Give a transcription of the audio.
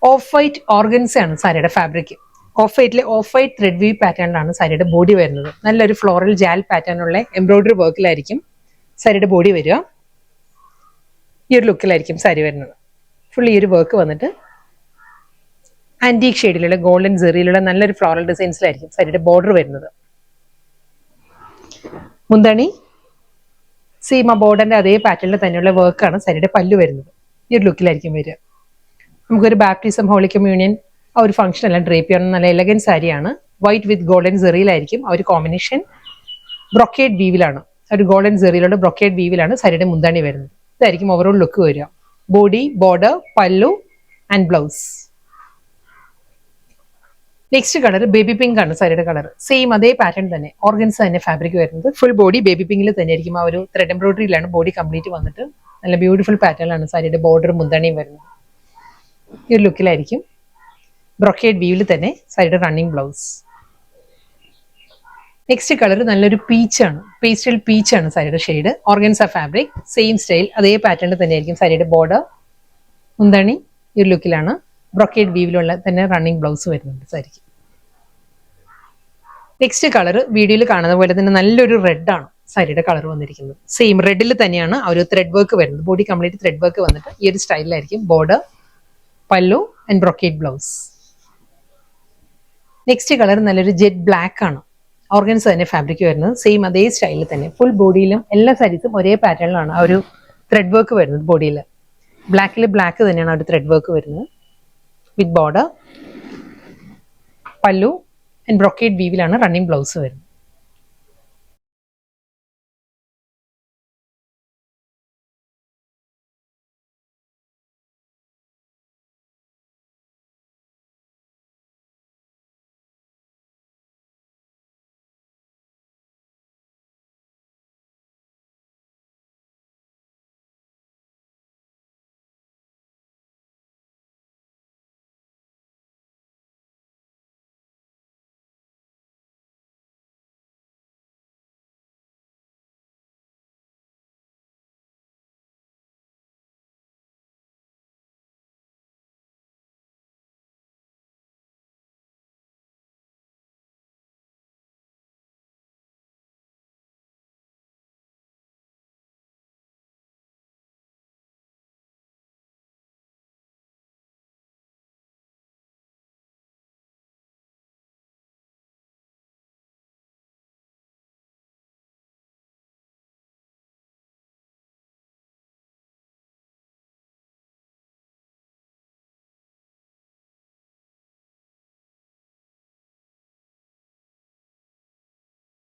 Of white organza ആണ് സാരിയുടെ fabric. Off വൈറ്റിലെ ഓഫ് വൈറ്റ് ത്രെഡ് വീവ് പാറ്റേണിലാണ് സാരിയുടെ ബോഡി വരുന്നത്. നല്ലൊരു ഫ്ലോറൽ ജാൽ പാറ്റേണുള്ള എംബ്രോയിഡറി വർക്കിലായിരിക്കും സാരിയുടെ ബോഡി വരിക. ഈ ഒരു ലുക്കിലായിരിക്കും സാരി വരുന്നത്. ഫുൾ ഈ ഒരു വർക്ക് വന്നിട്ട് ആന്റീക് ഷെയ്ഡിലുള്ള ഗോൾഡൻ സെറിയിലുള്ള നല്ലൊരു ഫ്ലോറൽ ഡിസൈൻസിലായിരിക്കും സാരിയുടെ ബോർഡർ വരുന്നത്. മുന്താണി സീമ ബോർഡറിന്റെ അതേ പാറ്റേണിൽ തന്നെയുള്ള വർക്കാണ് സാരിയുടെ പല്ലു വരുന്നത്. ഈ ഒരു ലുക്കിലായിരിക്കും വരിക. നമുക്കൊരു ബാപ്റ്റിസം ഹോളി കമ്മ്യൂണിയൻ ആ ഒരു ഫംഗ്ഷൻ എല്ലാം ഡ്രേപ്പ് ചെയ്യാവുന്ന നല്ല എലഗൻസ് സാരിയാണ്. വൈറ്റ് വിത്ത് ഗോൾഡൻ സെറിയിലായിരിക്കും ആ ഒരു കോമ്പിനേഷൻ. ബ്രൊക്കേഡ് വീവിലാണ്, ഒരു ഗോൾഡൻ സെറിയിലുള്ള ബ്രൊക്കേഡ് വീവിലാണ് സാരിയുടെ മുന്താണി വരുന്നത്. ഇതായിരിക്കും ഓവറോൾ ലുക്ക് വരിക. ബോഡി, ബോർഡർ, പല്ലു and blouse. Next colour baby pink ആണ് സാരിയുടെ കളർ. സെയിം അതേ പാറ്റേൺ തന്നെ, ഓർഗൻസ് തന്നെ ഫാബ്രിക് വരുന്നത്. ഫുൾ ബോഡി ബേബി പിങ്കിൽ തന്നെ ആയിരിക്കും. ആ ഒരു ത്രെഡ് എംബ്രോയിഡറിയിലാണ് ബോഡി കംപ്ലീറ്റ് വന്നിട്ട് നല്ല ബ്യൂട്ടിഫുൾ പാറ്റേണിലാണ് സാരിയുടെ ബോർഡറും മുന്താണിയും വരുന്നത്. ഈ ഒരു ലുക്കിലായിരിക്കും. ബ്രൊക്കേഡ് വീവിൽ തന്നെ സാരിയുടെ റണ്ണിങ് ബ്ലൗസ്. നെക്സ്റ്റ് കളർ നല്ലൊരു പീച്ചാണ്, പേസ്റ്റൽ പീച്ചാണ് സാരിയുടെ shade. Organza fabric, same style അതേ പാറ്റേണിൽ തന്നെ ആയിരിക്കും സാരിയുടെ ബോർഡർ, മുന്താണി ഈ ഒരു ലുക്കിലാണ്. ബ്രൊക്കേഡ് വീവിലുള്ള തന്നെ റണ്ണിങ് ബ്ലൗസ് വരുന്നുണ്ട് സാരിക്ക്. നെക്സ്റ്റ് കളർ വീഡിയോയിൽ കാണുന്ന പോലെ തന്നെ നല്ലൊരു റെഡ് ആണ് സാരിയുടെ കളർ വന്നിരിക്കുന്നത്. സെയിം റെഡിൽ തന്നെയാണ് ആ ഒരു ത്രെഡ് വർക്ക് വരുന്നത്. ബോഡി കംപ്ലീറ്റ് ത്രെഡ് വർക്ക് വന്നിട്ട് ഈ ഒരു സ്റ്റൈലിലായിരിക്കും ബോർഡർ, പല്ലു and brocade blouse. Next colour നല്ലൊരു ജെറ്റ് ബ്ലാക്ക് ആണ്. ഓർഗൻസ് തന്നെ ഫാബ്രിക് വരുന്നത്. സെയിം അതേ സ്റ്റൈലിൽ തന്നെ ഫുൾ ബോഡിയിലും എല്ലാ സാരീസും ഒരേ പാറ്റേണിലാണ് ആ ഒരു ത്രെഡ് വർക്ക് വരുന്നത്. ബോഡിയിൽ ബ്ലാക്കിൽ ബ്ലാക്ക് തന്നെയാണ് ആ ഒരു ത്രെഡ് വർക്ക് വരുന്നത്. വിത്ത് ബോർഡർ, പല്ലു ആൻഡ് ബ്രൊക്കേഡ് വീവിലാണ് റണ്ണിങ് ബ്ലൗസ് വരുന്നത്.